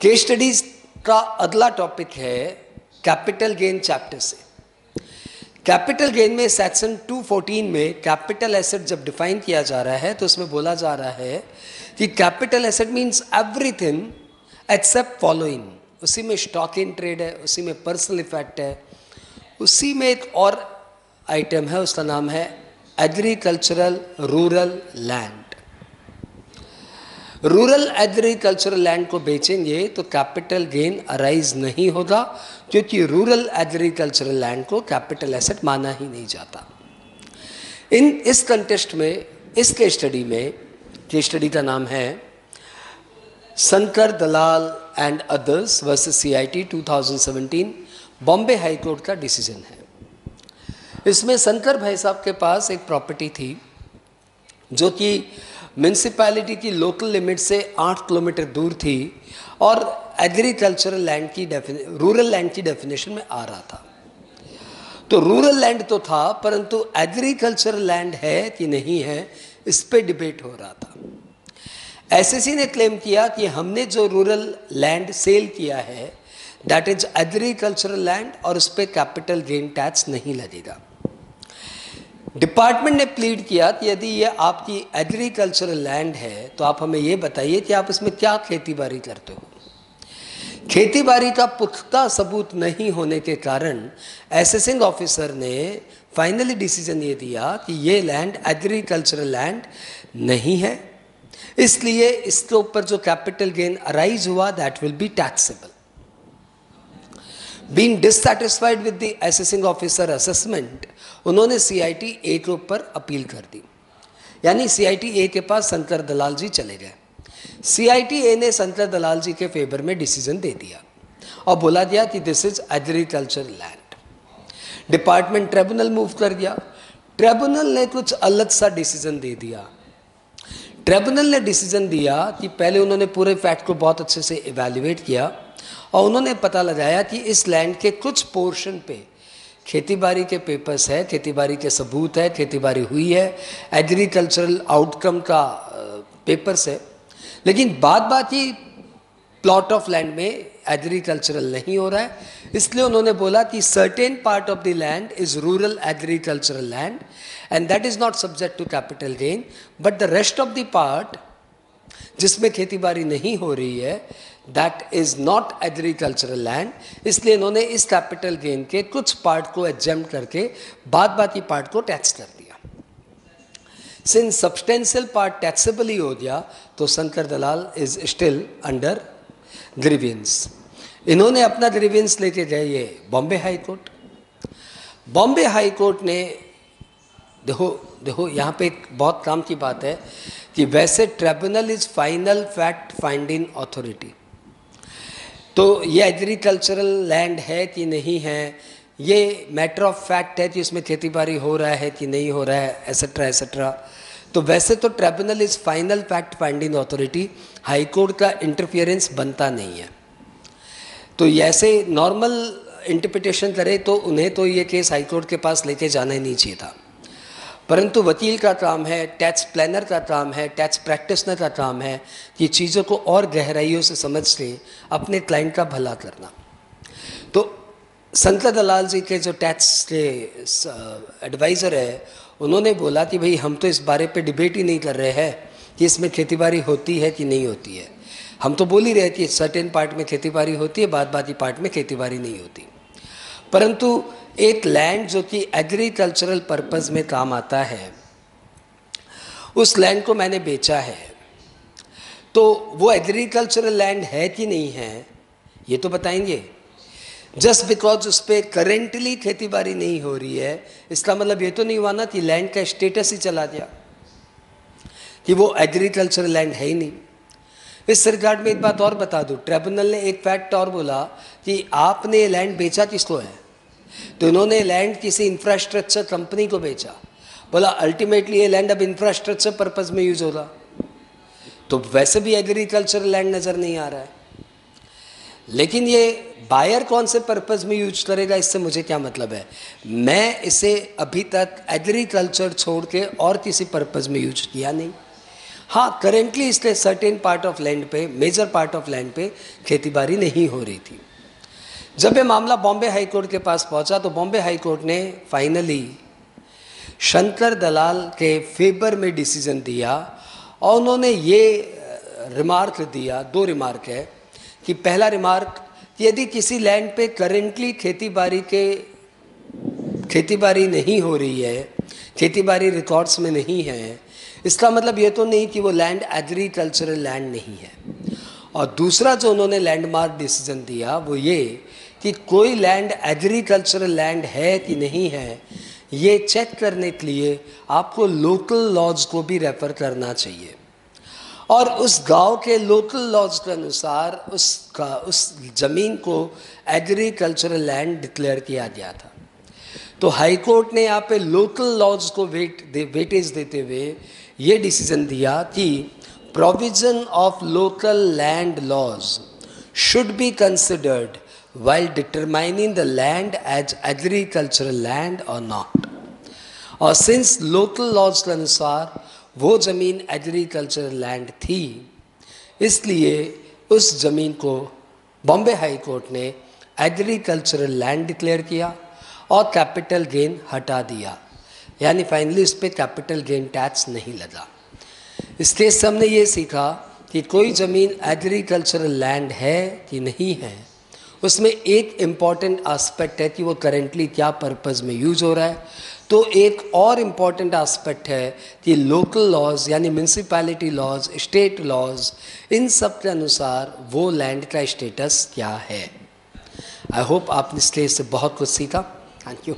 Case studies का अगला topic है कैपिटल गेन चैप्टर से। कैपिटल गेन में सेक्शन 214 में कैपिटल एसेट जब डिफाइन किया जा रहा है तो उसमें बोला जा रहा है कि capital asset means everything except following. उसी में स्टॉक इन ट्रेड है, उसी में पर्सनल इफेक्ट है, उसी में एक और आइटम है, उसका नाम है agricultural rural land. Rural agricultural land को बेचेंगे तो कैपिटल गेन अराइज नहीं होगा, क्योंकि रूरल एग्रीकल्चरल लैंड को कैपिटल एसेट माना ही नहीं जाता। इस कंटेस्ट में, इस केस स्टडी में, केस स्टडी का नाम है Shankar Dalal and others versus CIT 2017, Bombay high court का डिसीजन है। इसमें शंकर भाई साहब के पास एक प्रॉपर्टी थी जो कि म्यूनसिपैलिटी की लोकल लिमिट से 8 किलोमीटर दूर थी और एग्रीकल्चरल लैंड की रूरल लैंड की डेफिनेशन में आ रहा था। तो रूरल लैंड तो था, परंतु एग्रीकल्चरल लैंड है कि नहीं है, इस पे डिबेट हो रहा था। SSC ने क्लेम किया कि हमने जो रूरल लैंड सेल किया है दैट इज एग्रीकल्चरल लैंड और उस पर कैपिटल गेन टैक्स नहीं लगेगा। डिपार्टमेंट ने प्लीड किया कि यदि ये आपकी एग्रीकल्चरल लैंड है तो आप हमें ये बताइए कि आप इसमें क्या खेती बाड़ी करते हो। खेती बाड़ी का पुख्ता सबूत नहीं होने के कारण असेसिंग ऑफिसर ने फाइनली डिसीजन ये दिया कि ये लैंड एग्रीकल्चरल लैंड नहीं है, इसलिए इसके ऊपर जो कैपिटल गेन अराइज हुआ that will be taxable. Being dissatisfied with the assessing officer assessment, उन्होंने CIT A के ऊपर अपील कर दी, यानी CIT A के पास शंकर दलाल जी चले गए। CIT A ने शंकर दलाल जी के फेवर में डिसीजन दे दिया और बोला दिया कि this is agriculture land. Department tribunal move कर दिया। ट्रिब्यूनल ने कुछ अलग सा डिसीजन दे दिया। ट्रिब्यूनल ने डिसीजन दिया कि पहले उन्होंने पूरे फैक्ट को बहुत अच्छे से इवैल्यूएट किया और उन्होंने पता लगाया कि इस लैंड के कुछ पोर्शन पे खेतीबाड़ी के पेपर्स है, खेतीबाड़ी के सबूत है, खेतीबाड़ी हुई है, एग्रीकल्चरल आउटकम का पेपर्स है, लेकिन बाकी प्लॉट ऑफ लैंड में एग्रीकल्चरल नहीं हो रहा है। इसलिए उन्होंने बोला कि certain part of the land is rural agricultural land and that is not subject to capital gain, but the rest of the part जिसमें खेतीबाड़ी नहीं हो रही है that is not agricultural land. इसलिए इन्होंने इस कैपिटल गेन के कुछ पार्ट को एग्जेम्प्ट करके बाकी पार्ट को टैक्स कर दिया। सिंस सब्सटेंशियल पार्ट टैक्सेबल ही हो गया तो शंकर दलाल इज स्टिल अंडर ग्रीवियंस। इन्होंने अपना ग्रीवियंस लेके गए ये Bombay high court. Bombay high court ने देखो यहाँ पे एक बहुत काम की बात है कि वैसे tribunal is final fact finding authority, तो ये एग्रीकल्चरल लैंड है कि नहीं है, ये मैटर ऑफ फैक्ट है कि इसमें खेतीबाड़ी हो रहा है कि नहीं हो रहा है, एसेट्रा एसेट्रा। तो वैसे तो tribunal is final fact finding authority, high court का इंटरफियरेंस बनता नहीं है। तो ऐसे नॉर्मल इंटरप्रिटेशन करे तो उन्हें तो ये केस हाई कोर्ट के पास लेके जाना ही नहीं चाहिए था, परंतु वकील का काम है, टैक्स प्लानर का काम है, टैक्स प्रैक्टिशनर का काम है कि चीज़ों को और गहराइयों से समझ के अपने क्लाइंट का भला करना। तो शंकर दलाल जी के जो टैक्स के एडवाइज़र है उन्होंने बोला कि भाई हम तो इस बारे पे डिबेट ही नहीं कर रहे हैं कि इसमें खेतीबाड़ी होती है कि नहीं होती है। हम तो बोल ही रहे कि सर्टेन पार्ट में खेतीबाड़ी होती है, बाकी पार्ट में खेतीबाड़ी नहीं होती। परंतु एक लैंड जो कि एग्रीकल्चरल पर्पस में काम आता है, उस लैंड को मैंने बेचा है, तो वो एग्रीकल्चरल लैंड है कि नहीं है ये तो बताएंगे। जस्ट बिकॉज उस पर करेंटली खेतीबाड़ी नहीं हो रही है इसका मतलब ये तो नहीं हुआ ना कि लैंड का स्टेटस ही चला गया, कि वो एग्रीकल्चरल लैंड है ही नहीं। इस रिगार्ड में एक बात और बता दूं, ट्रिब्यूनल ने एक फैक्ट और बोला कि आपने लैंड बेचा किसको है, तो इन्होंने लैंड किसी इंफ्रास्ट्रक्चर कंपनी को बेचा। बोला अल्टीमेटली ये लैंड अब इंफ्रास्ट्रक्चर पर्पस में यूज होगा, तो वैसे भी एग्रीकल्चरल लैंड नज़र नहीं आ रहा है। लेकिन ये बायर कौन से पर्पस में यूज करेगा इससे मुझे क्या मतलब है। मैं इसे अभी तक एग्रीकल्चर छोड़ के और किसी पर्पस में यूज किया नहीं। हाँ, करेंटली इसलिए सर्टेन पार्ट ऑफ लैंड पे, मेजर पार्ट ऑफ लैंड पे खेतीबाड़ी नहीं हो रही थी। जब ये मामला बॉम्बे हाई कोर्ट के पास पहुंचा तो बॉम्बे हाई कोर्ट ने फाइनली शंकर दलाल के फेवर में डिसीजन दिया और उन्होंने ये रिमार्क दिया, 2 रिमार्क है कि पहला रिमार्क, यदि किसी लैंड पे करेंटली खेतीबाड़ी नहीं हो रही है, खेतीबाड़ी रिकॉर्ड्स में नहीं है, इसका मतलब ये तो नहीं कि वो लैंड एग्रीकल्चरल लैंड नहीं है। और दूसरा जो उन्होंने लैंडमार्क डिसीजन दिया वो ये कि कोई लैंड एग्रीकल्चरल लैंड है कि नहीं है, ये चेक करने के लिए आपको लोकल लॉज को भी रेफर करना चाहिए। और उस गांव के लोकल लॉज के अनुसार उस ज़मीन को एग्रीकल्चरल लैंड डिक्लेयर किया गया था। तो हाई कोर्ट ने यहाँ पे लोकल लॉज को वेटेज देते हुए ये डिसीजन दिया कि provision of local land laws should be considered while determining the land as agricultural land or not। और सिंस लोकल लॉज के अनुसार वो ज़मीन एग्रीकल्चरल लैंड थी, इसलिए उस ज़मीन को बॉम्बे हाई कोर्ट ने एग्रीकल्चरल लैंड डिक्लेयर किया और कैपिटल गेन हटा दिया, यानी फाइनली उस पर कैपिटल गेन टैक्स नहीं लगा। इसलिए हमने ये सीखा कि कोई ज़मीन एग्रीकल्चरल लैंड है कि नहीं है, उसमें एक इम्पॉर्टेंट एस्पेक्ट है कि वो करेंटली क्या पर्पज़ में यूज हो रहा है। तो एक और इम्पॉर्टेंट एस्पेक्ट है कि लोकल लॉज यानी म्यूनसिपैलिटी लॉज, स्टेट लॉज, इन सब के अनुसार वो लैंड का स्टेटस क्या है। आई होप आपने इसलिए इससे बहुत कुछ सीखा। Thank you.